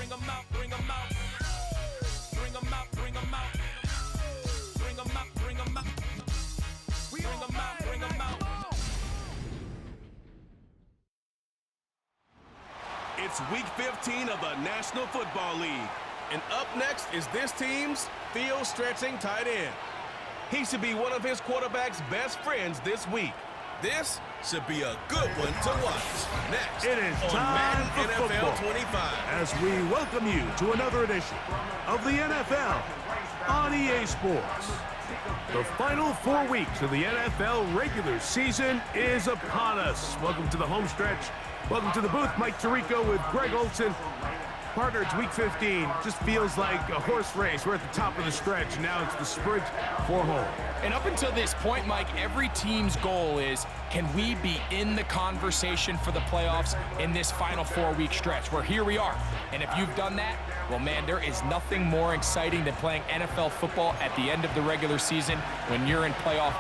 bring 'em out, bring 'em out. Bring 'em out, bring 'em out. Bring 'em out, bring 'em out. Bring 'em out, bring 'em out. It's week 15 of the National Football League. And up next is this team's field-stretching tight end. He should be one of his quarterback's best friends this week. This should be a good one to watch. Next, it is on time for NFL football 25. as we welcome you to another edition of the NFL on EA Sports. The final 4 weeks of the NFL regular season is upon us. Welcome to the home stretch. Welcome to the booth. Mike Tirico with Greg Olson. Partner, it's week 15. Just feels like a horse race. We're at the top of the stretch. Now it's the sprint for home. And up until this point, Mike, every team's goal is, can we be in the conversation for the playoffs in this final 4-week stretch? Where here we are. And if you've done that, well, man, there is nothing more exciting than playing NFL football at the end of the regular season when you're in playoff.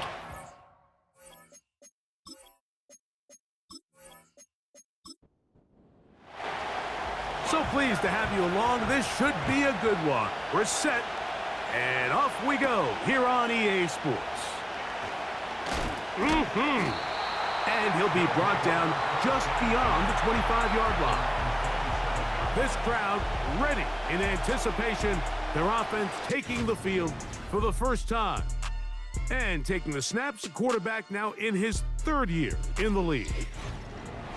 So pleased to have you along. This should be a good one. We're set, and off we go here on EA Sports. And he'll be brought down just beyond the 25-yard line. This crowd ready in anticipation. Their offense taking the field for the first time. And taking the snaps, the quarterback now in his 3rd year in the league.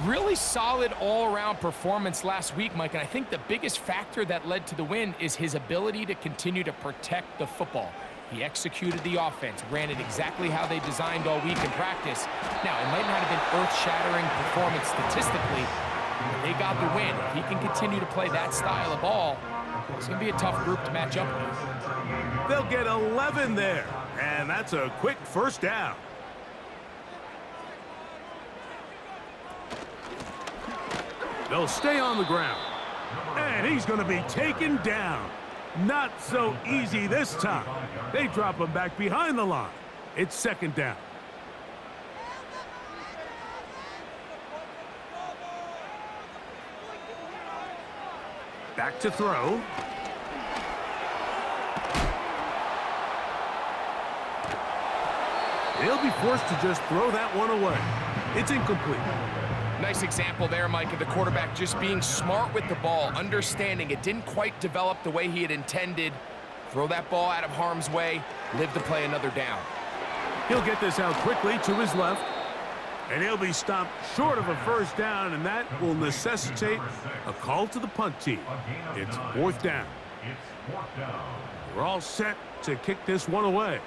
Really solid all-around performance last week, Mike, and I think the biggest factor that led to the win is his ability to continue to protect the football. He executed the offense, ran it exactly how they designed all week in practice. Now, it might not have been earth-shattering performance statistically, but they got the win. If he can continue to play that style of ball, it's going to be a tough group to match up with. They'll get 11 there, and that's a quick first down. They'll stay on the ground. And he's going to be taken down. Not so easy this time. They drop him back behind the line. It's 2nd down. Back to throw. He'll be forced to just throw that one away. It's incomplete. Nice example there, Mike, of the quarterback just being smart with the ball, understanding it didn't quite develop the way he had intended. Throw that ball out of harm's way, live to play another down. He'll get this out quickly to his left, and he'll be stopped short of a first down, and that will necessitate a call to the punt team. It's 4th down. We're all set to kick this one away.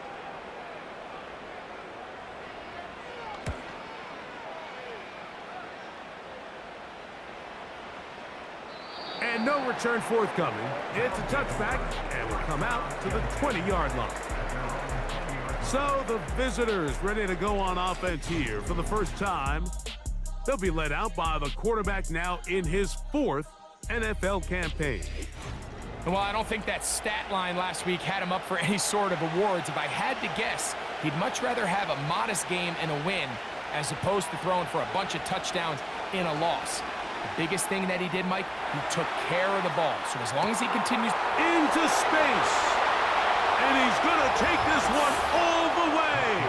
And no return forthcoming. It's a touchback, and we'll come out to the 20-yard line. So the visitors ready to go on offense here for the first time. They'll be led out by the quarterback now in his 4th NFL campaign. Well, I don't think that stat line last week had him up for any sort of awards. If I had to guess, he'd much rather have a modest game and a win as opposed to throwing for a bunch of touchdowns in a loss. The biggest thing that he did, Mike, he took care of the ball. So as long as he continues into space, and he's going to take this one all the way.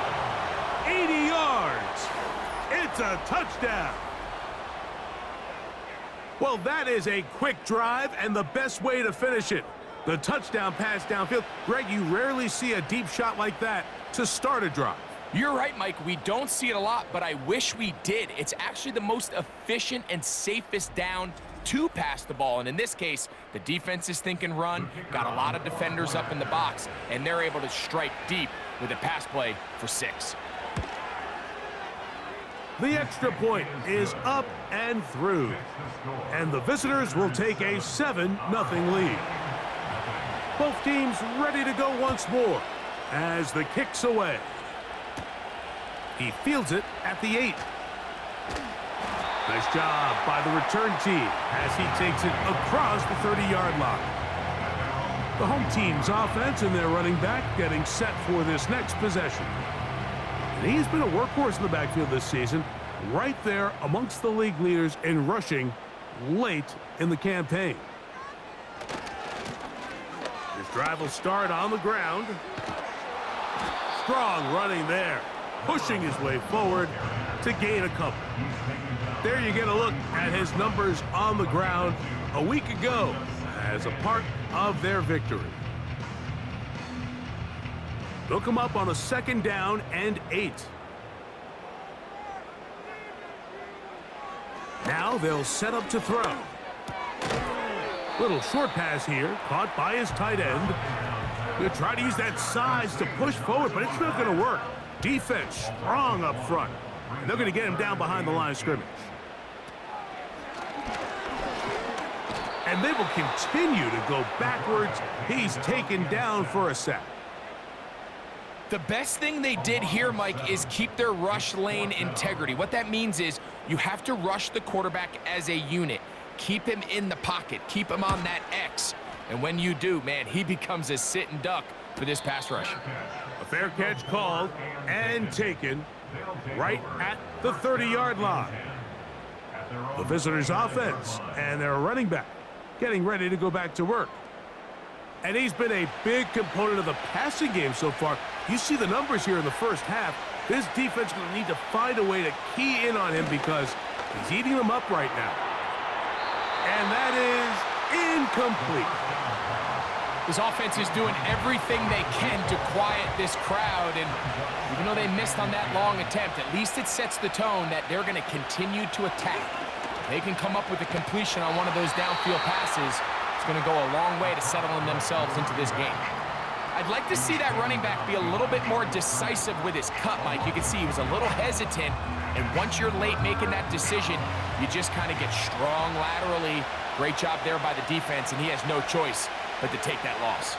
80 yards. It's a touchdown. Well, that is a quick drive and the best way to finish it. The touchdown pass downfield. Greg, you rarely see a deep shot like that to start a drive. You're right, Mike. We don't see it a lot, but I wish we did. It's actually the most efficient and safest down to pass the ball. And in this case, the defense is thinking run, got a lot of defenders up in the box, and they're able to strike deep with a pass play for 6. The extra point is up and through. And the visitors will take a 7-0 lead. Both teams ready to go once more as the kick's away. He fields it at the 8. Nice job by the return team as he takes it across the 30-yard line. The home team's offense and their running back getting set for this next possession. And he's been a workhorse in the backfield this season, right there amongst the league leaders in rushing late in the campaign. Drive will start on the ground. Strong running there, pushing his way forward to gain a couple. There you get a look at his numbers on the ground a week ago as a part of their victory. They'll come up on a 2nd down and 8. Now they'll set up to throw. Little short pass here, caught by his tight end. He'll try to use that size to push forward, but it's not going to work. Defense strong up front. And they're going to get him down behind the line of scrimmage. And they will continue to go backwards. He's taken down for a sack. The best thing they did here, Mike, is keep their rush lane integrity. What that means is you have to rush the quarterback as a unit. Keep him in the pocket. Keep him on that X. And when you do, man, he becomes a sitting duck for this pass rush. A fair catch called and taken right at the 30-yard line. The visitors' offense and their running back getting ready to go back to work. And he's been a big component of the passing game so far. You see the numbers here in the first half. This defense is going to need to find a way to key in on him because he's eating them up right now. And that is incomplete. This offense is doing everything they can to quiet this crowd, and even though they missed on that long attempt, at least it sets the tone that they're going to continue to attack. If they can come up with a completion on one of those downfield passes, it's going to go a long way to settling themselves into this game. I'd like to see that running back be a little bit more decisive with his cut, Mike. You can see he was a little hesitant, and once you're late making that decision, you just kind of get strong laterally. Great job there by the defense, and he has no choice but to take that loss.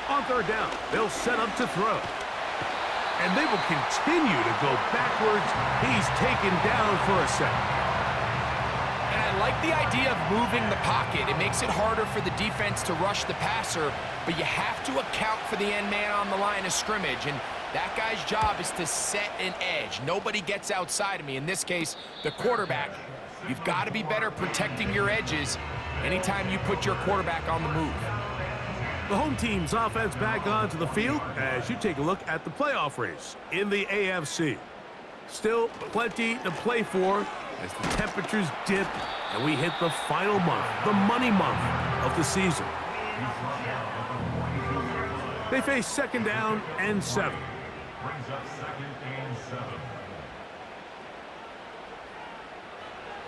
On 3rd down, they'll set up to throw. And they will continue to go backwards. He's taken down for a sack. And I like the idea of moving the pocket. It makes it harder for the defense to rush the passer, but you have to account for the end man on the line of scrimmage, and that guy's job is to set an edge. Nobody gets outside of me. In this case, the quarterback. You've got to be better protecting your edges anytime you put your quarterback on the move. The home team's offense back onto the field as you take a look at the playoff race in the AFC. Still plenty to play for as the temperatures dip and we hit the final month, the money month of the season. They face 2nd down and 7.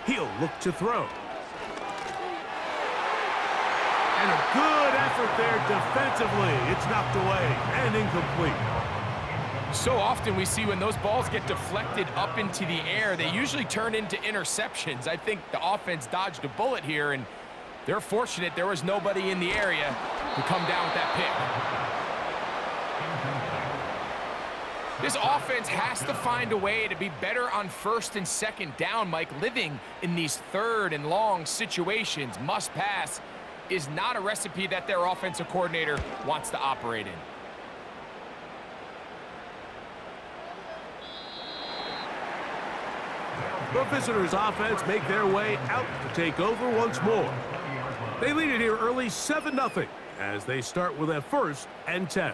He'll look to throw. And a good effort there defensively. It's knocked away and incomplete. So often we see when those balls get deflected up into the air, they usually turn into interceptions. I think the offense dodged a bullet here, and they're fortunate there was nobody in the area to come down with that pick. This offense has to find a way to be better on 1st and 2nd down, Mike. Living in these 3rd and long situations, must pass, is not a recipe that their offensive coordinator wants to operate in. The visitors' offense make their way out to take over once more. They lead it here early 7-0 as they start with a 1st and 10.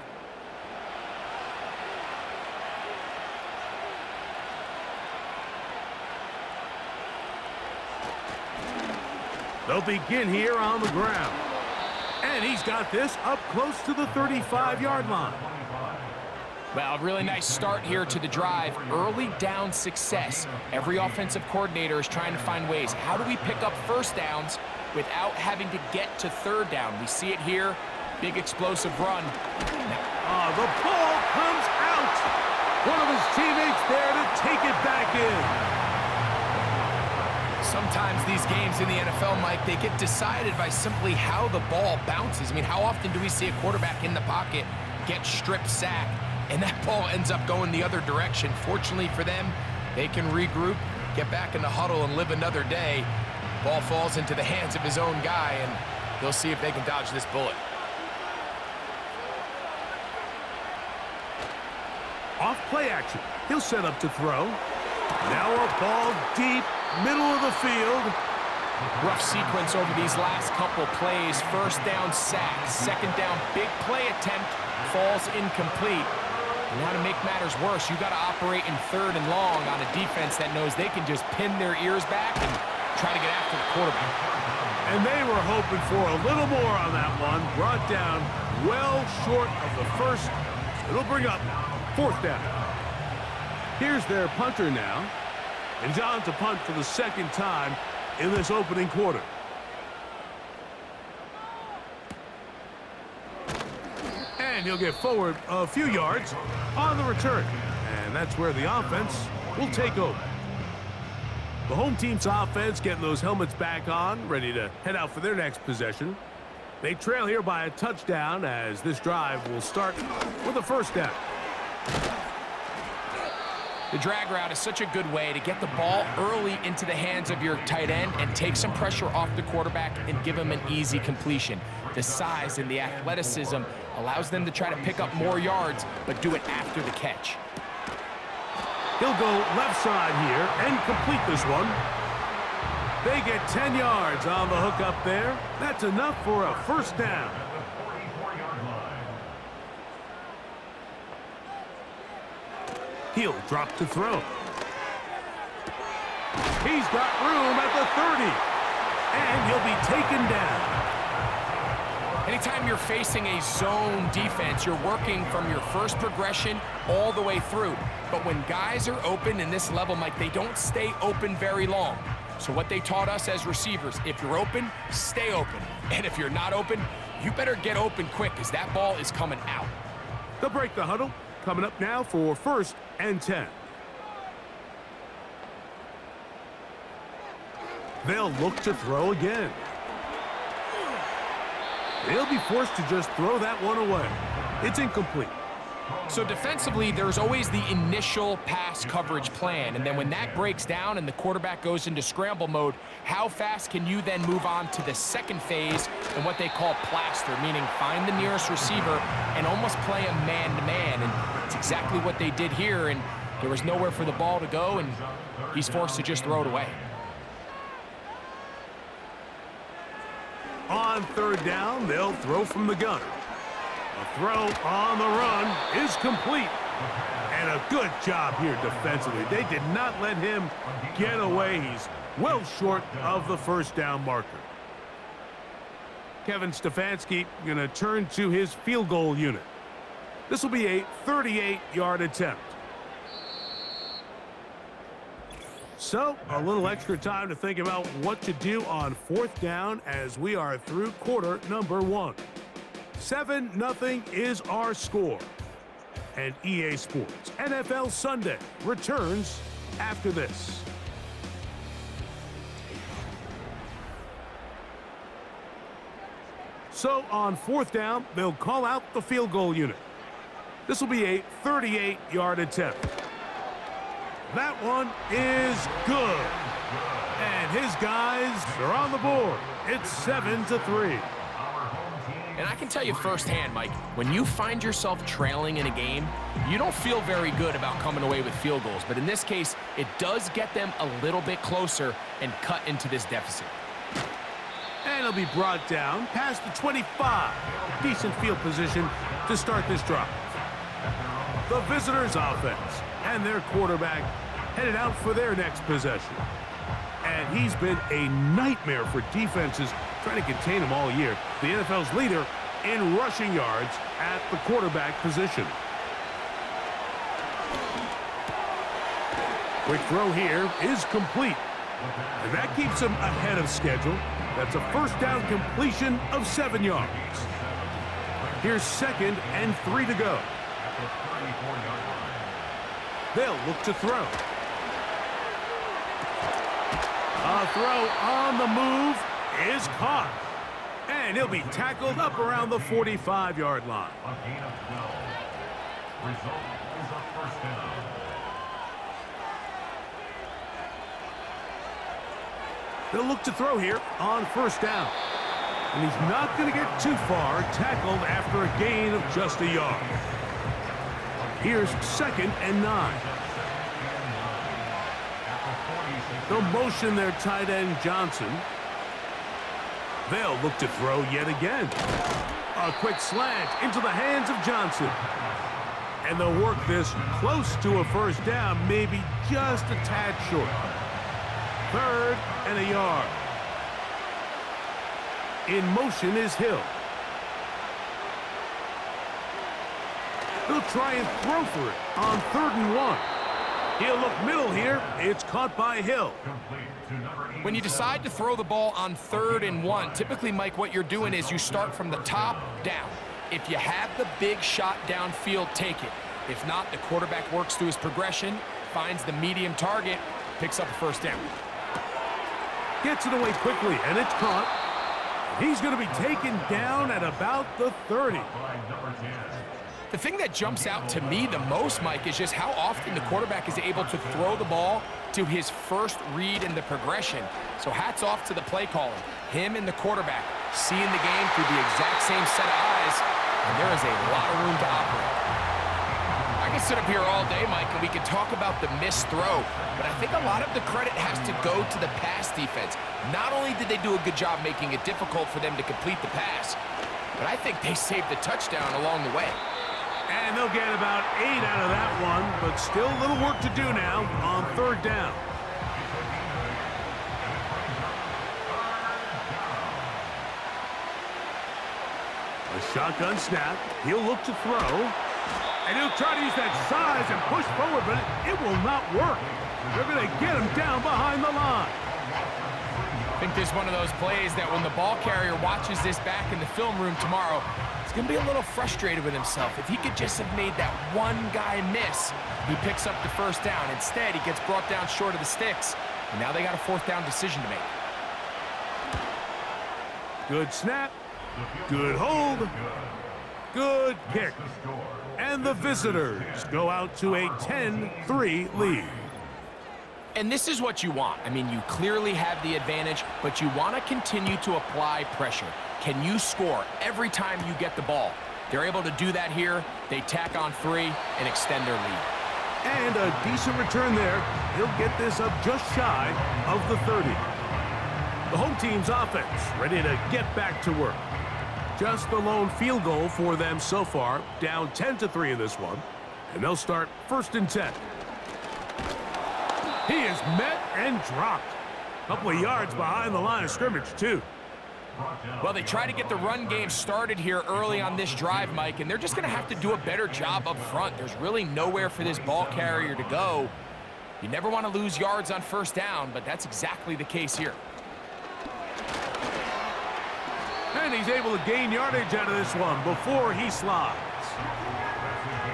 They'll begin here on the ground. And he's got this up close to the 35-yard line. Well, really nice start here to the drive. Early down success. Every offensive coordinator is trying to find ways. How do we pick up 1st downs without having to get to 3rd down? We see it here. Big explosive run. The ball comes out. One of his teammates there to take it back in. Sometimes these games in the NFL, Mike, they get decided by simply how the ball bounces. I mean, how often do we see a quarterback in the pocket get strip sacked, and that ball ends up going the other direction? Fortunately for them, they can regroup, get back in the huddle, and live another day. Ball falls into the hands of his own guy, and they'll see if they can dodge this bullet. Off play action. He'll set up to throw. Now a ball deep, middle of the field. Rough sequence over these last couple plays. First down sack, second down big play attempt, falls incomplete. Now to make matters worse, you got to operate in third and long on a defense that knows they can just pin their ears back and try to get after the quarterback. And they were hoping for a little more on that one. Brought down well short of the first. It'll bring up fourth down. Here's their punter now. And he's on to punt for the second time in this opening quarter. And he'll get forward a few yards on the return. And that's where the offense will take over. The home team's offense getting those helmets back on, ready to head out for their next possession. They trail here by a touchdown as this drive will start with a first down. The drag route is such a good way to get the ball early into the hands of your tight end and take some pressure off the quarterback and give him an easy completion. The size and the athleticism allows them to try to pick up more yards, but do it after the catch. He'll go left side here and complete this one. They get 10 yards on the hook up there. That's enough for a first down. He'll drop to throw. He's got room at the 30. And he'll be taken down. Anytime you're facing a zone defense, you're working from your first progression all the way through. But when guys are open in this level, Mike, they don't stay open very long. So what they taught us as receivers, if you're open, stay open. And if you're not open, you better get open quick because that ball is coming out. They'll break the huddle. Coming up now for 1st and 10. They'll look to throw again. They'll be forced to just throw that one away. It's incomplete. So defensively, there's always the initial pass coverage plan. And then when that breaks down and the quarterback goes into scramble mode, how fast can you then move on to the second phase and what they call plaster, meaning find the nearest receiver and almost play a man-to-man. And it's exactly what they did here. And there was nowhere for the ball to go, and he's forced to just throw it away. On 3rd down, they'll throw from the gun. A throw on the run is complete. And a good job here defensively. They did not let him get away. He's well short of the first down marker. Kevin Stefanski going to turn to his field goal unit. This will be a 38-yard attempt. So, a little extra time to think about what to do on 4th down as we are through quarter number 1. 7-0 is our score. And EA Sports NFL Sunday returns after this. So, on 4th down, they'll call out the field goal unit. This will be a 38-yard attempt. That one is good. And his guys are on the board. It's 7-3. And I can tell you firsthand, Mike, when you find yourself trailing in a game, you don't feel very good about coming away with field goals. But in this case, it does get them a little bit closer and cut into this deficit. And he'll be brought down past the 25. Decent field position to start this drive. The visitors' offense and their quarterback headed out for their next possession. And he's been a nightmare for defenses trying to contain him all year. The NFL's leader in rushing yards at the quarterback position. Quick throw here is complete. And that keeps him ahead of schedule. That's a first down completion of 7 yards. Here's 2nd and 3 to go. They'll look to throw. A throw on the move is caught. And he'll be tackled up around the 45-yard line. A gain of 12. Result is a first down. They'll look to throw here on 1st down. And he's not going to get too far, tackled after a gain of just a yard. Here's 2nd and 9. They'll motion their tight end Johnson. They'll look to throw yet again. A quick slant into the hands of Johnson. And they'll work this close to a first down, maybe just a tad short. 3rd and a yard. In motion is Hill. He'll try and throw for it on 3rd and 1. He'll look middle here. It's caught by Hill. When you decide to throw the ball on 3rd and 1, typically, Mike, what you're doing is you start from the top down. If you have the big shot downfield, take it. If not, the quarterback works through his progression, finds the medium target, picks up a first down. Gets it away quickly, and it's caught. He's going to be taken down at about the 30. The thing that jumps out to me the most, Mike, is just how often the quarterback is able to throw the ball to his first read in the progression. So hats off to the play caller. Him and the quarterback seeing the game through the exact same set of eyes, and there is a lot of room to operate. I can sit up here all day, Mike, and we can talk about the missed throw, but I think a lot of the credit has to go to the pass defense. Not only did they do a good job making it difficult for them to complete the pass, but I think they saved the touchdown along the way. And they'll get about 8 out of that one, but still a little work to do now on 3rd down. A shotgun snap. He'll look to throw. And he'll try to use that size and push forward, but it will not work. They're going to get him down behind the line. I think this is one of those plays that when the ball carrier watches this back in the film room tomorrow, he's going to be a little frustrated with himself. If he could just have made that one guy miss, he picks up the first down. Instead, he gets brought down short of the sticks, and now they got a 4th down decision to make. Good snap. Good hold. Good kick. And the visitors go out to a 10-3 lead. And this is what you want. I mean, you clearly have the advantage, but you want to continue to apply pressure. Can you score every time you get the ball? They're able to do that here. They tack on 3 and extend their lead. And a decent return there. He'll get this up just shy of the 30. The home team's offense ready to get back to work. Just the lone field goal for them so far, down 10-3 in this one. And they'll start 1st and 10. He is met and dropped. A couple of yards behind the line of scrimmage, too. Well, they try to get the run game started here early on this drive, Mike, and they're just going to have to do a better job up front. There's really nowhere for this ball carrier to go. You never want to lose yards on 1st down, but that's exactly the case here. And he's able to gain yardage out of this one before he slides.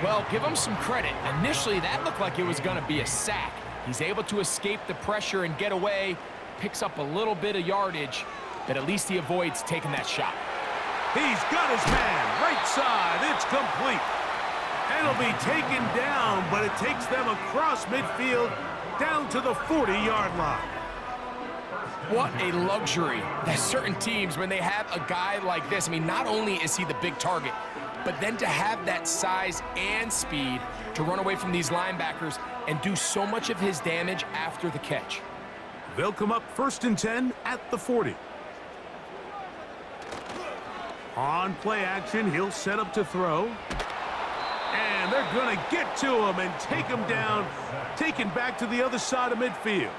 Well, give him some credit. Initially, that looked like it was going to be a sack. He's able to escape the pressure and get away, picks up a little bit of yardage, but at least he avoids taking that shot. He's got his man, right side, it's complete. And it'll be taken down, but it takes them across midfield down to the 40-yard line. What a luxury that certain teams, when they have a guy like this, I mean, not only is he the big target, but then to have that size and speed to run away from these linebackers and do so much of his damage after the catch. They'll come up 1st and 10 at the 40. On play action, he'll set up to throw. And they're going to get to him and take him down, taken back to the other side of midfield.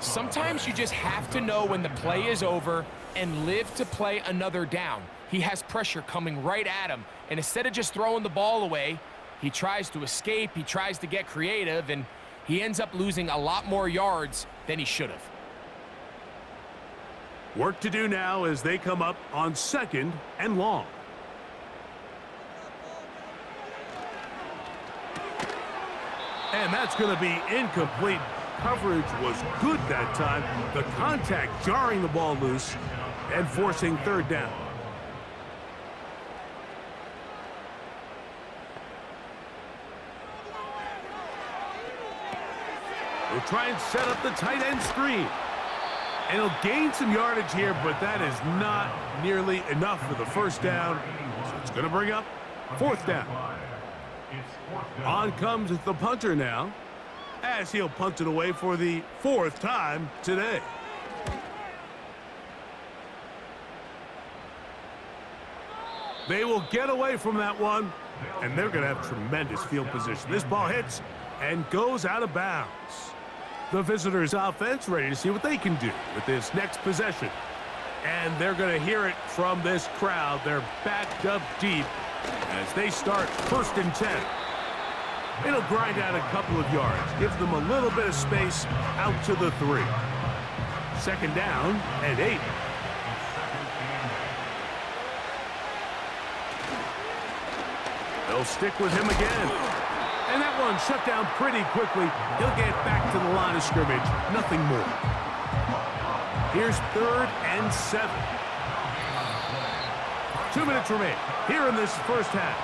Sometimes you just have to know when the play is over and live to play another down. He has pressure coming right at him, and instead of just throwing the ball away, he tries to escape, he tries to get creative, and he ends up losing a lot more yards than he should have. Work to do now as they come up on 2nd and long. And that's going to be incomplete. Coverage was good that time. The contact jarring the ball loose and forcing 3rd down. We'll try and set up the tight end screen. And he'll gain some yardage here, but that is not nearly enough for the 1st down. So it's going to bring up 4th down. On comes the punter now, as he'll punt it away for the 4th time today. They will get away from that one, and they're going to have tremendous field position. This ball hits and goes out of bounds. The visitors' offense ready to see what they can do with this next possession. And they're going to hear it from this crowd. They're backed up deep as they start 1st and 10. It'll grind out a couple of yards, give them a little bit of space out to the 3. 2nd down and 8. They'll stick with him again. And that one shut down pretty quickly. He'll get back to the line of scrimmage. Nothing more. Here's 3rd and 7. 2 minutes remain here in this first half.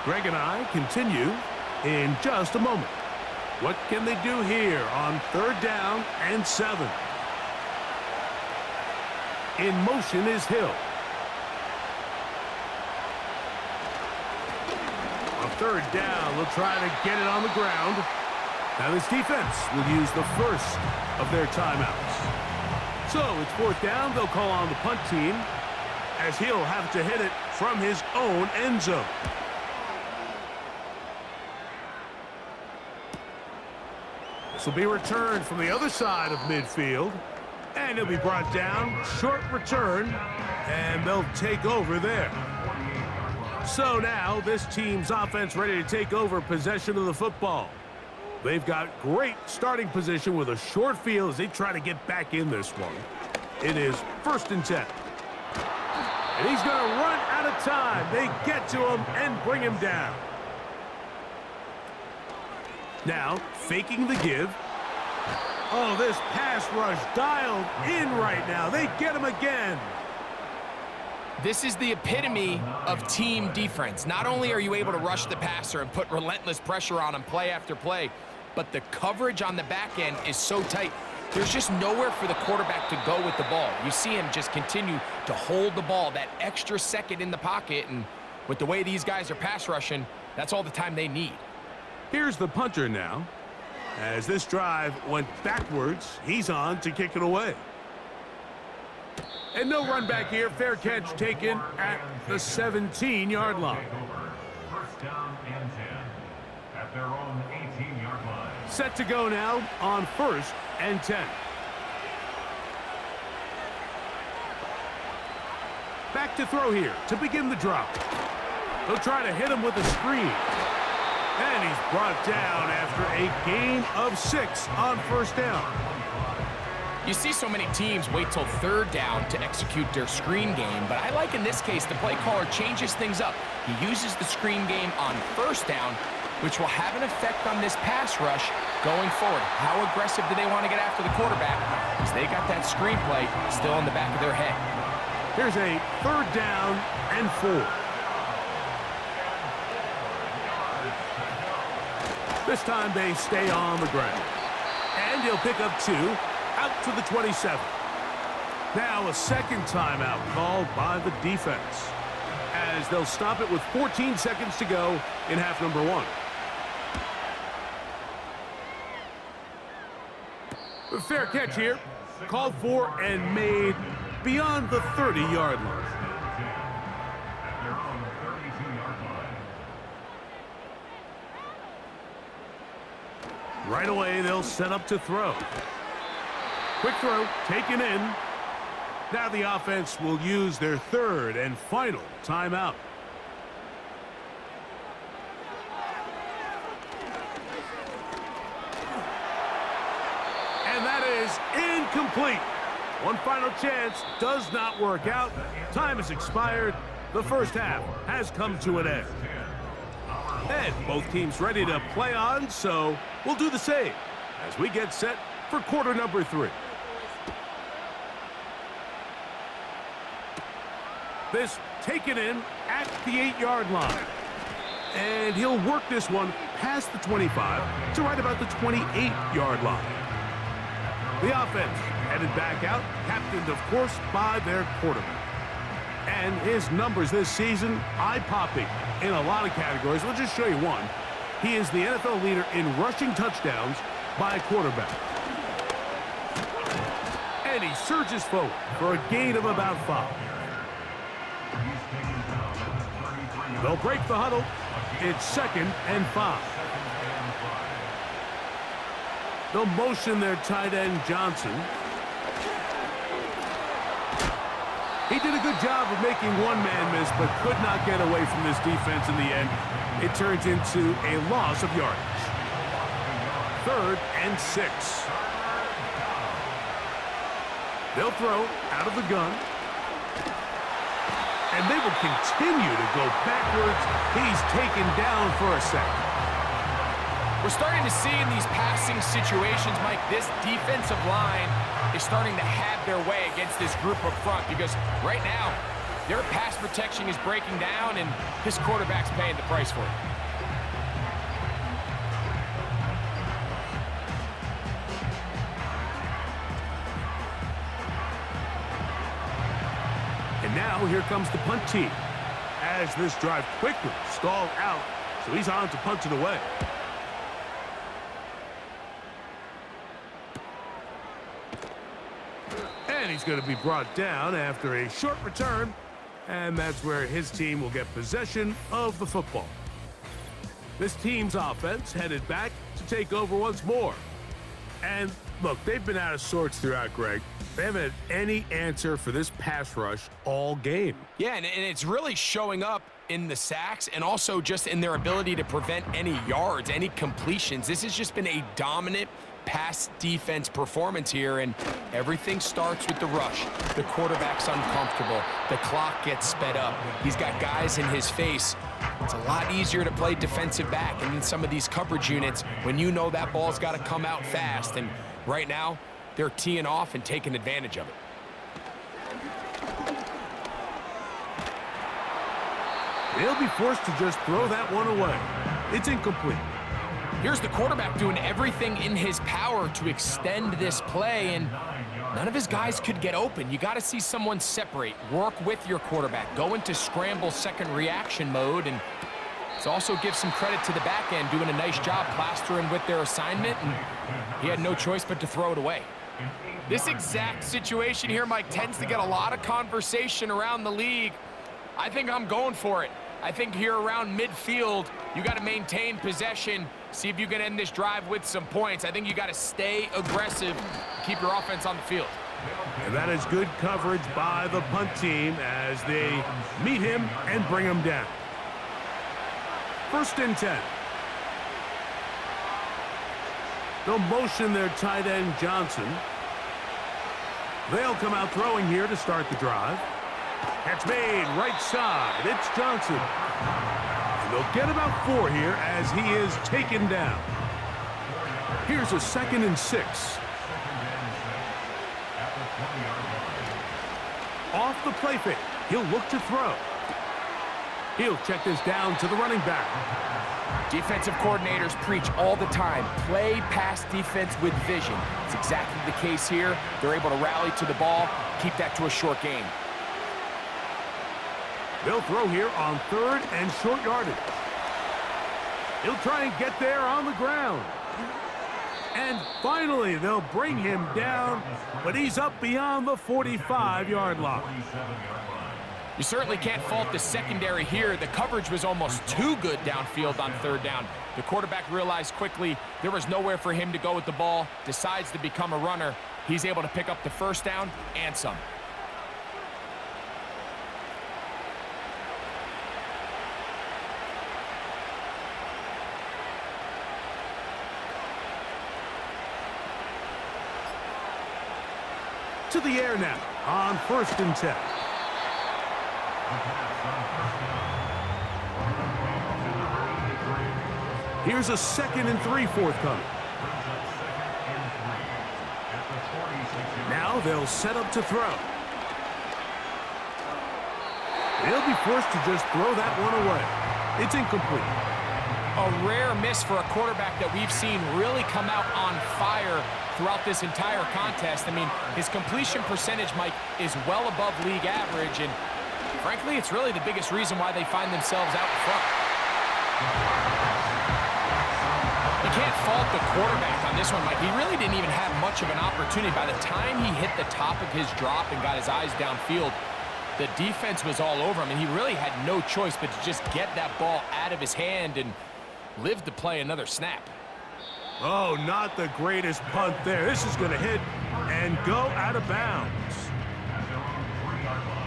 Greg and I continue in just a moment. What can they do here on 3rd down and 7? In motion is Hill. On 3rd down, they'll try to get it on the ground. Now this defense will use the first of their timeouts. So it's 4th down. They'll call on the punt team as he'll have to hit it from his own end zone. This will be returned from the other side of midfield. And he'll be brought down. Short return. And they'll take over there. So now this team's offense ready to take over possession of the football. They've got great starting position with a short field as they try to get back in this one. It is 1st and 10. And he's going to run out of time. They get to him and bring him down. Now, faking the give. Oh, this pass rush dialed in right now. They get him again. This is the epitome of team defense. Not only are you able to rush the passer and put relentless pressure on him play after play, but the coverage on the back end is so tight. There's just nowhere for the quarterback to go with the ball. You see him just continue to hold the ball that extra second in the pocket, and with the way these guys are pass rushing, that's all the time they need. Here's the punter now. As this drive went backwards, he's on to kick it away. And no run back here. Fair catch taken at the 17-yard line. 1st down and 10 at their own 18-yard line. Set to go now on 1st and 10. Back to throw here to begin the drop. They'll try to hit him with a screen. And he's brought down after a gain of 6 on 1st down. You see so many teams wait till 3rd down to execute their screen game, but I like in this case the play caller changes things up. He uses the screen game on 1st down, which will have an effect on this pass rush going forward. How aggressive do they want to get after the quarterback? Because they got that screen play still in the back of their head. Here's a 3rd down and 4. This time they stay on the ground. And he'll pick up 2 out to the 27. Now a 2nd timeout called by the defense, as they'll stop it with 14 seconds to go in half number 1. A fair catch here. Called for and made beyond the 30-yard line. At their own 32-yard line. Right away, they'll set up to throw. Quick throw, taken in. Now the offense will use their 3rd and final timeout. And that is incomplete. One final chance does not work out. Time has expired. The first half has come to an end. And both teams ready to play on, so we'll do the same as we get set for quarter number 3. This taken in at the 8-yard line. And he'll work this one past the 25 to right about the 28-yard line. The offense headed back out, captained, of course, by their quarterback. And his numbers this season, eye-popping in a lot of categories. We'll just show you one. He is the NFL leader in rushing touchdowns by a quarterback. And he surges forward for a gain of about 5. He's taken down They'll break the huddle. It's 2nd and 5. They'll motion their tight end, Johnson. He did a good job of making one man miss, but could not get away from this defense in the end. It turns into a loss of yardage. 3rd and 6. They'll throw out of the gun. And they will continue to go backwards. He's taken down for a second. We're starting to see in these passing situations, Mike, this defensive line is starting to have their way against this group up front because right now, their pass protection is breaking down and this quarterback's paying the price for it. And now here comes the punt team as this drive quickly stalled out, so he's on to punt it away. And he's going to be brought down after a short return, and that's where his team will get possession of the football. This team's offense headed back to take over once more. And look, they've been out of sorts throughout, Greg. They haven't had any answer for this pass rush all game. Yeah, and it's really showing up in the sacks and also just in their ability to prevent any yards, any completions. This has just been a dominant pass defense performance here, and everything starts with the rush. The quarterback's uncomfortable. The clock gets sped up. He's got guys in his face. It's a lot easier to play defensive back and in some of these coverage units when you know that ball's got to come out fast, and right now, they're teeing off and taking advantage of it. They'll be forced to just throw that one away. It's incomplete. Here's the quarterback doing everything in his power to extend this play, and none of his guys could get open. You got to see someone separate, work with your quarterback, go into scramble second reaction mode, and let's also give some credit to the back end doing a nice job plastering with their assignment, and he had no choice but to throw it away. This exact situation here, Mike, tends to get a lot of conversation around the league. I think I'm going for it. I think here around midfield, you got to maintain possession, see if you can end this drive with some points. I think you got to stay aggressive, keep your offense on the field. And that is good coverage by the punt team as they meet him and bring him down. 1st and 10. They'll motion their tight end, Johnson. They'll come out throwing here to start the drive. Catch made, right side. It's Johnson. And they'll get about 4 here as he is taken down. Here's a 2nd and 6. Off the play fake. He'll look to throw. He'll check this down to the running back. Defensive coordinators preach all the time, play pass defense with vision. It's exactly the case here. They're able to rally to the ball, keep that to a short gain. They'll throw here on 3rd and short yardage. He'll try and get there on the ground. And finally, they'll bring him down, but he's up beyond the 45-yard line. You certainly can't fault the secondary here. The coverage was almost too good downfield on 3rd down. The quarterback realized quickly there was nowhere for him to go with the ball, decides to become a runner. He's able to pick up the 1st down and some. To the air now on 1st and 10. Here's a 2nd and 3 forthcoming. Now they'll set up to throw. They'll be forced to just throw that one away. It's incomplete. A rare miss for a quarterback that we've seen really come out on fire throughout this entire contest. I mean, his completion percentage, Mike, is well above league average, and frankly, it's really the biggest reason why they find themselves out in front. You can't fault the quarterback on this one, Mike. He really didn't even have much of an opportunity. By the time he hit the top of his drop and got his eyes downfield, The defense was all over him, and he really had no choice but to just get that ball out of his hand and live to play another snap. Oh, not the greatest punt there. This is going to hit and go out of bounds. At their own 3-yard line.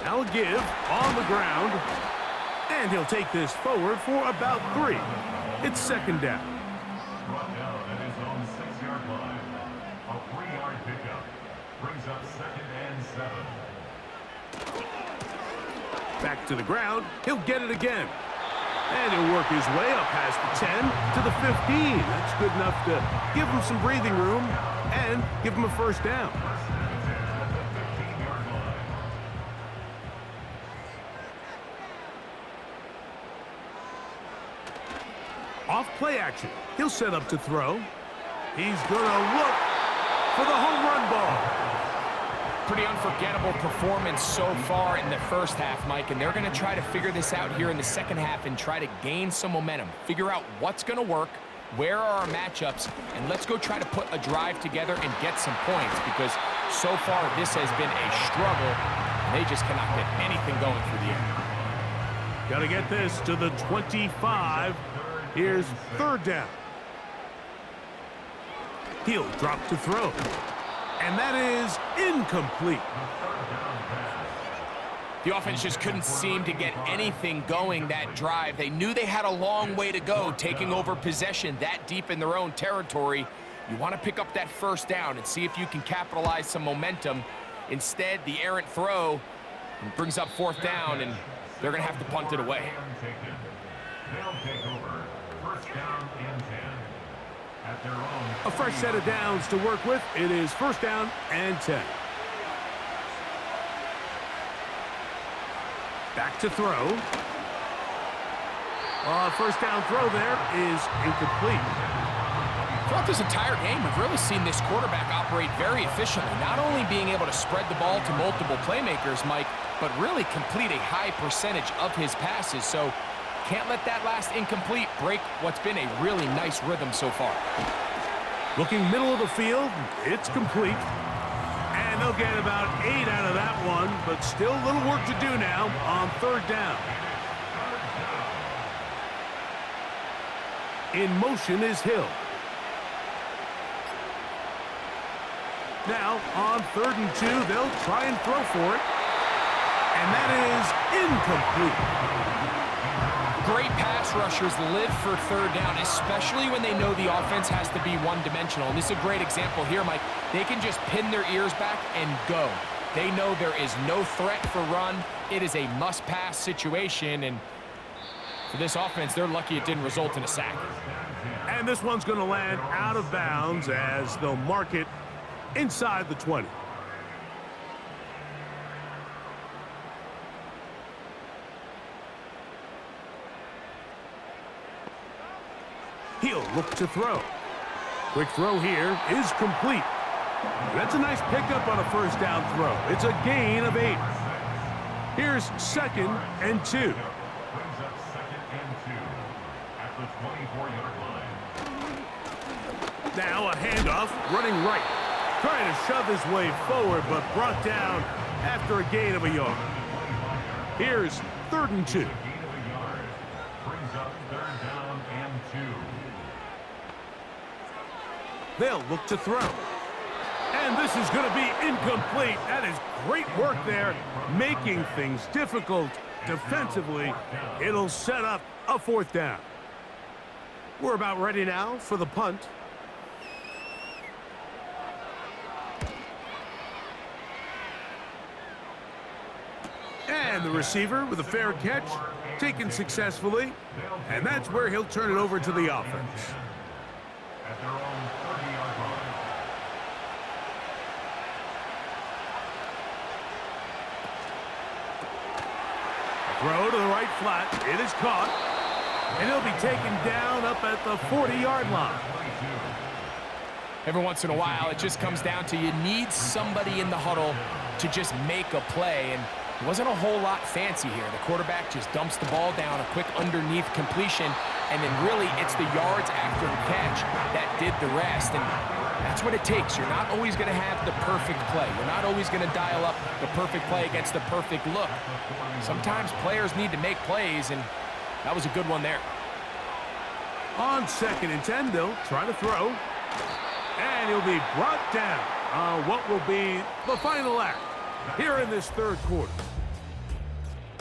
Now a give on the ground, and he'll take this forward for about 3. It's second down. Brought down at his own 6-yard line. A 3-yard pickup brings up 2nd and 7. Back to the ground, he'll get it again. And he'll work his way up past the 10 to the 15. That's good enough to give him some breathing room and give him a first down. Off play action. He'll set up to throw. He's going to look for the home run ball. Pretty unforgettable performance so far in the first half, Mike, and they're going to try to figure this out here in the second half and try to gain some momentum, figure out what's going to work, where are our matchups, and let's go try to put a drive together and get some points, because so far this has been a struggle. They just cannot get anything going through the air. Got to get this to the 25. Here's third down. He'll drop to throw. And that is incomplete. The offense just couldn't seem to get anything going that drive. They knew they had a long way to go, taking over possession that deep in their own territory. You want to pick up that first down and see if you can capitalize some momentum. Instead, the errant throw brings up fourth down, and they're going to have to punt it away. They'll take over. First down and 10. At their own. A fresh set of downs to work with. It is first down and 10. Back to throw. First down throw there is incomplete. Throughout this entire game, we've really seen this quarterback operate very efficiently, not only being able to spread the ball to multiple playmakers, Mike, but really complete a high percentage of his passes. So can't let that last incomplete break what's been a really nice rhythm so far. Looking middle of the field, it's complete. And they'll get about 8 out of that one, but still a little work to do now on third down. In motion is Hill. Now, on 3rd and 2, they'll try and throw for it. And that is incomplete. Great pass rushers live for third down, especially when they know the offense has to be one-dimensional. And this is a great example here, Mike. They can just pin their ears back and go. They know there is no threat for run. It is a must-pass situation, and for this offense, they're lucky it didn't result in a sack. And this one's going to land out of bounds as they'll mark it inside the 20. He'll look to throw. Quick throw here is complete. That's a nice pickup on a first down throw. It's a gain of 8. Here's 2nd and 2. Brings up 2nd and 2 at the 24-yard line. Now a handoff running right. Trying to shove his way forward, but brought down after a gain of a yard. Here's 3rd and 2. Gain of a yard brings up 3rd down and 2. They'll look to throw. And this is going to be incomplete. That is great work there, making things difficult defensively. It'll set up a 4th down. We're about ready now for the punt. And the receiver with a fair catch, taken successfully. And that's where he'll turn it over to the offense. At their own 30-yard line. Throw to the right flat. It is caught. And he'll be taken down up at the 40-yard line. Every once in a while, it just comes down to you need somebody in the huddle to just make a play. And It wasn't a whole lot fancy here. The quarterback just dumps the ball down, a quick underneath completion, and then really it's the yards after the catch that did the rest. And that's what it takes. You're not always going to have the perfect play. You're not always going to dial up the perfect play against the perfect look. Sometimes players need to make plays, and that was a good one there. On 2nd and 10, they'll try to throw. And he'll be brought down on what will be the final act here in this 3rd quarter.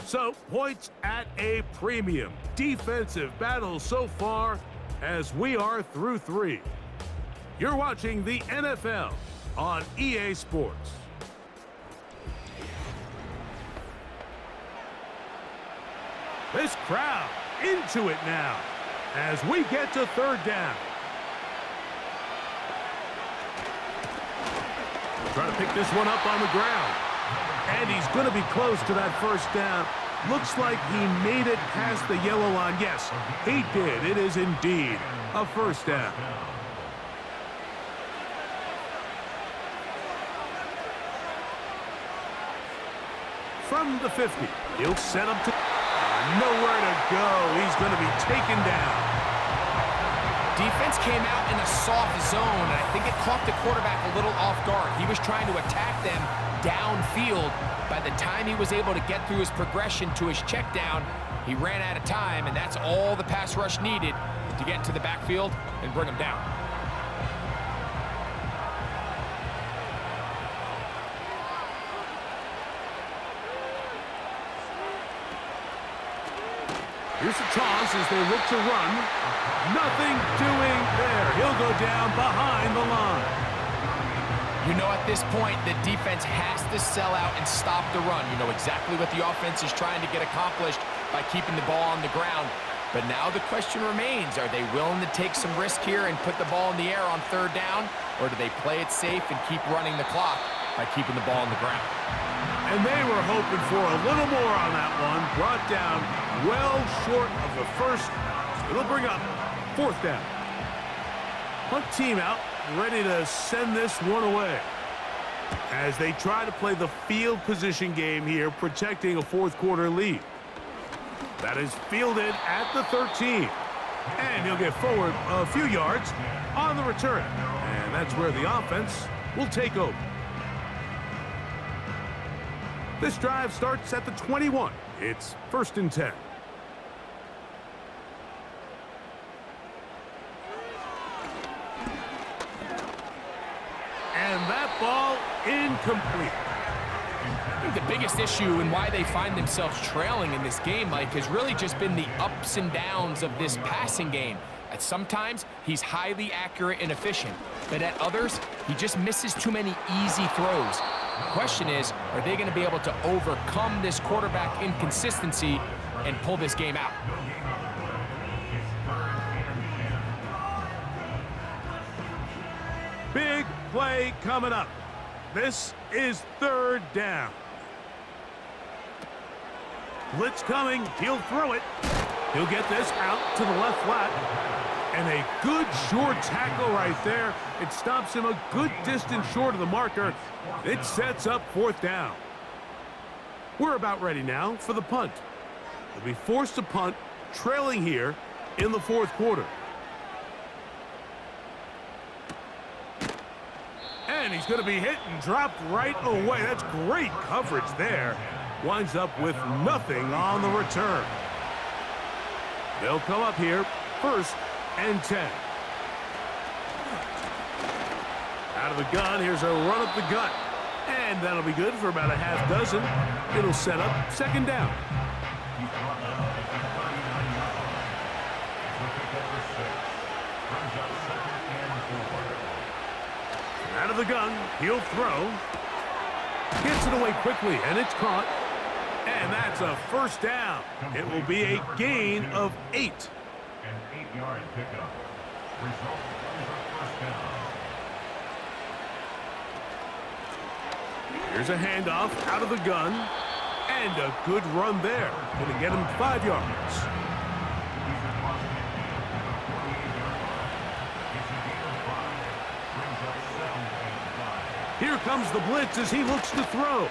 So, points at a premium. Defensive battle so far as we are through 3. You're watching the NFL on EA Sports. This crowd into it now as we get to 3rd down. Trying to pick this one up on the ground. And he's going to be close to that 1st down. Looks like he made it past the yellow line. Yes, he did. It is indeed a 1st down. From the 50, he'll set up to nowhere to go. He's going to be taken down. Defense came out in a soft zone, and I think it caught the quarterback a little off guard. He was trying to attack them downfield. By the time he was able to get through his progression to his check down, he ran out of time, and that's all the pass rush needed to get into the backfield and bring him down. Here's a toss as they look to run. Nothing doing there. He'll go down behind the line. You know, at this point, the defense has to sell out and stop the run. You know exactly what the offense is trying to get accomplished by keeping the ball on the ground. But now the question remains, are they willing to take some risk here and put the ball in the air on 3rd down? Or do they play it safe and keep running the clock by keeping the ball on the ground? And they were hoping for a little more on that one. Brought down well short of the 1st. It'll bring up 4th down. Punt team out, ready to send this one away. As they try to play the field position game here, protecting a 4th quarter lead. That is fielded at the 13. And he'll get forward a few yards on the return. And that's where the offense will take over. This drive starts at the 21. It's 1st and 10. And that ball incomplete. I think the biggest issue and why they find themselves trailing in this game, Mike, has really just been the ups and downs of this passing game. At sometimes, he's highly accurate and efficient, but at others, he just misses too many easy throws. The question is, are they going to be able to overcome this quarterback inconsistency and pull this game out? Big play coming up. This is 3rd down. Blitz coming. He'll throw it. He'll get this out to the left flat. And a good short tackle right there. It stops him a good distance short of the marker. It sets up 4th down. We're about ready now for the punt. They'll be forced to punt, trailing here in the 4th quarter. And he's going to be hit and dropped right away. That's great coverage there. Winds up with nothing on the return. They'll come up here 1st and 10. Out of the gun, here's a run up the gut. And that'll be good for about a half dozen. It'll set up 2nd down. Out of the gun, he'll throw. Gets it away quickly, and it's caught. And that's a 1st down. It will be a gain of 8. An 8-yard pickup. Result is a 1st down. Here's a handoff out of the gun. And a good run there. Going to get him 5 yards. Here comes the blitz as he looks to throw.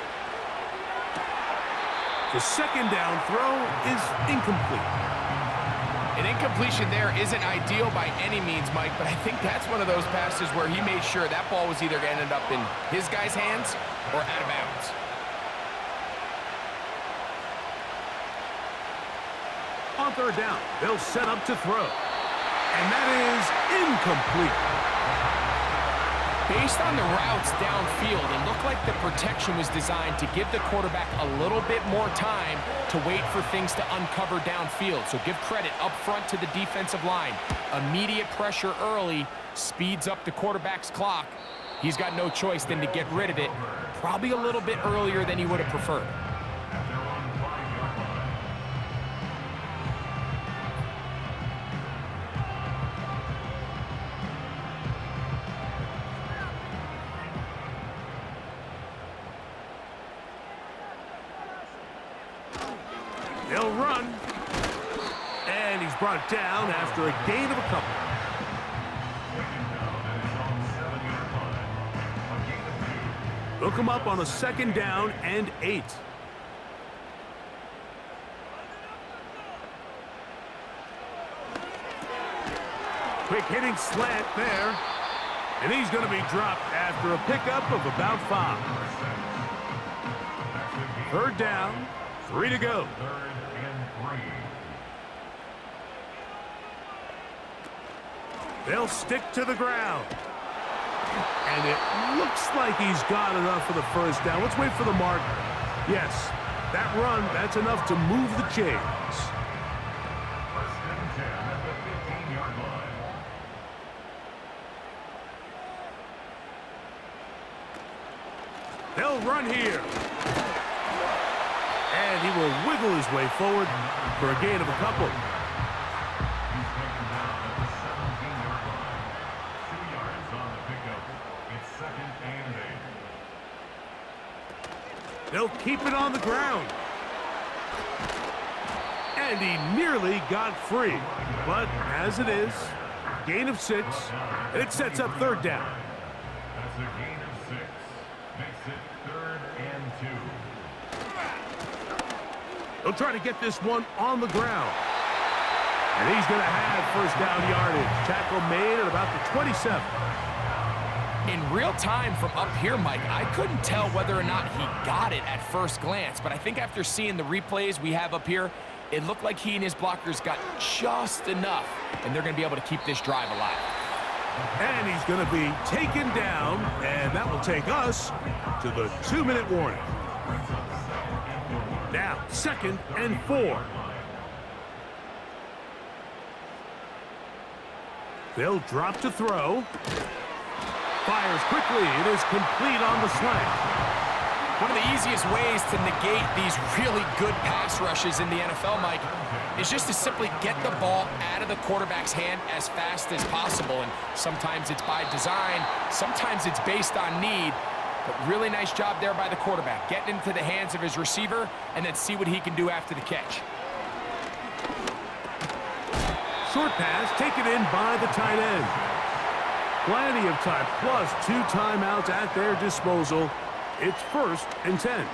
The second down throw is incomplete. An incompletion there isn't ideal by any means, Mike, but I think that's one of those passes where he made sure that ball was either going to end up in his guy's hands or out of bounds. On third down, they'll set up to throw. And that is incomplete. Based on the routes downfield, it looked like the protection was designed to give the quarterback a little bit more time to wait for things to uncover downfield. So give credit up front to the defensive line. Immediate pressure early speeds up the quarterback's clock. He's got no choice than to get rid of it, probably a little bit earlier than he would have preferred. They'll run. And he's brought down after a gain of a couple. They'll come up on a second down and 8. Quick hitting slant there. And he's going to be dropped after a pickup of about 5. Third down, 3 to go. They'll stick to the ground. And it looks like he's got enough for the first down. Let's wait for the mark. Yes, that run, that's enough to move the chains. First and 10 at the 15-yard line. They'll run here. And he will wiggle his way forward for a gain of a couple. He's taken down at the 17-yard line. 2 yards on the pickup. It's second and 8. They'll keep it on the ground. And he nearly got free. But as it is, gain of 6, and it sets up third down. That's a gain of 6. Makes it third and 2. They'll try to get this one on the ground. And he's going to have first down yardage. Tackle made at about the 27. In real time from up here, Mike, I couldn't tell whether or not he got it at first glance, but I think after seeing the replays we have up here, it looked like he and his blockers got just enough, and they're going to be able to keep this drive alive. And he's going to be taken down, and that will take us to the 2-minute warning. Now, second and 4. They'll drop to throw. Fires quickly. It is complete on the slant. One of the easiest ways to negate these really good pass rushes in the NFL, Mike, is just to simply get the ball out of the quarterback's hand as fast as possible. And sometimes it's by design, sometimes it's based on need. But really nice job there by the quarterback, getting into the hands of his receiver and then see what he can do after the catch. Short pass taken in by the tight end. Plenty of time, plus 2 timeouts at their disposal. It's first and 10.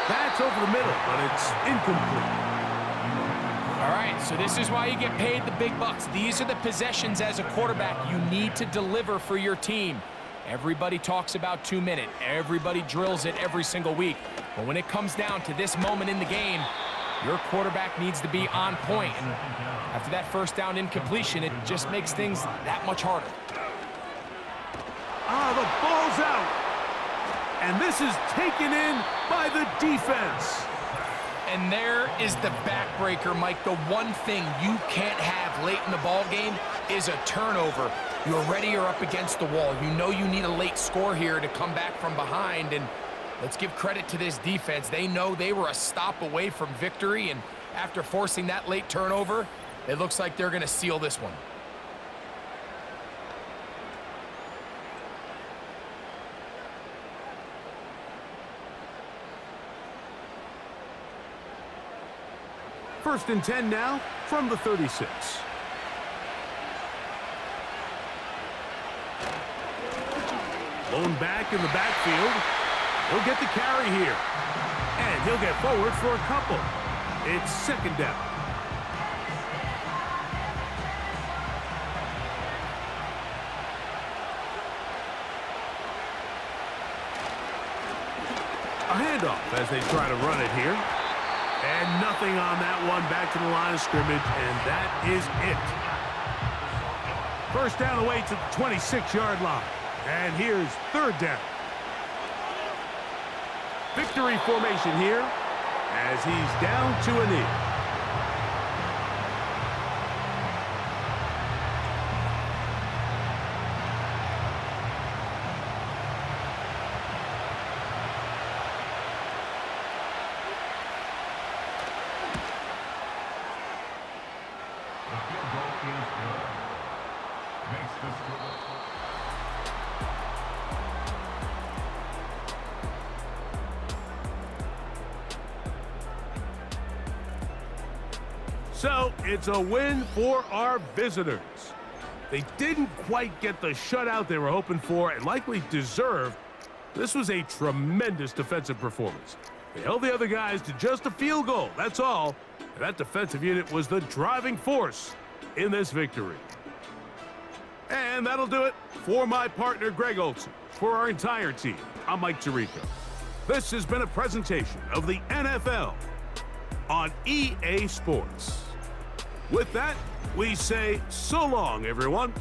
That's over the middle, but it's incomplete. All right, so this is why you get paid the big bucks. These are the possessions as a quarterback you need to deliver for your team. Everybody talks about 2-minute. Everybody drills it every single week. But when it comes down to this moment in the game, your quarterback needs to be on point. And after that first down incompletion, it just makes things that much harder. The ball's out. And this is taken in by the defense. And there is the backbreaker, Mike. The one thing you can't have late in the ball game is a turnover. You're ready, you're up against the wall. You know you need a late score here to come back from behind. And let's give credit to this defense. They know they were a stop away from victory. And after forcing that late turnover, it looks like they're going to seal this one. First and 10 now from the 36. Blown back in the backfield. He'll get the carry here. And he'll get forward for a couple. It's second down. A handoff as they try to run it here. And nothing on that one, back to the line of scrimmage, and that is it. First down away to the 26-yard line. And here's third down. Victory formation here as he's down to a knee. The field goal is good. Makes the score. So it's a win for our visitors. They didn't quite get the shutout they were hoping for and likely deserved. This was a tremendous defensive performance. They held the other guys to just a field goal, that's all. And that defensive unit was the driving force in this victory. And that'll do it for my partner, Greg Olson. For our entire team, I'm Mike Tirico. This has been a presentation of the NFL on EA Sports. With that, we say so long, everyone.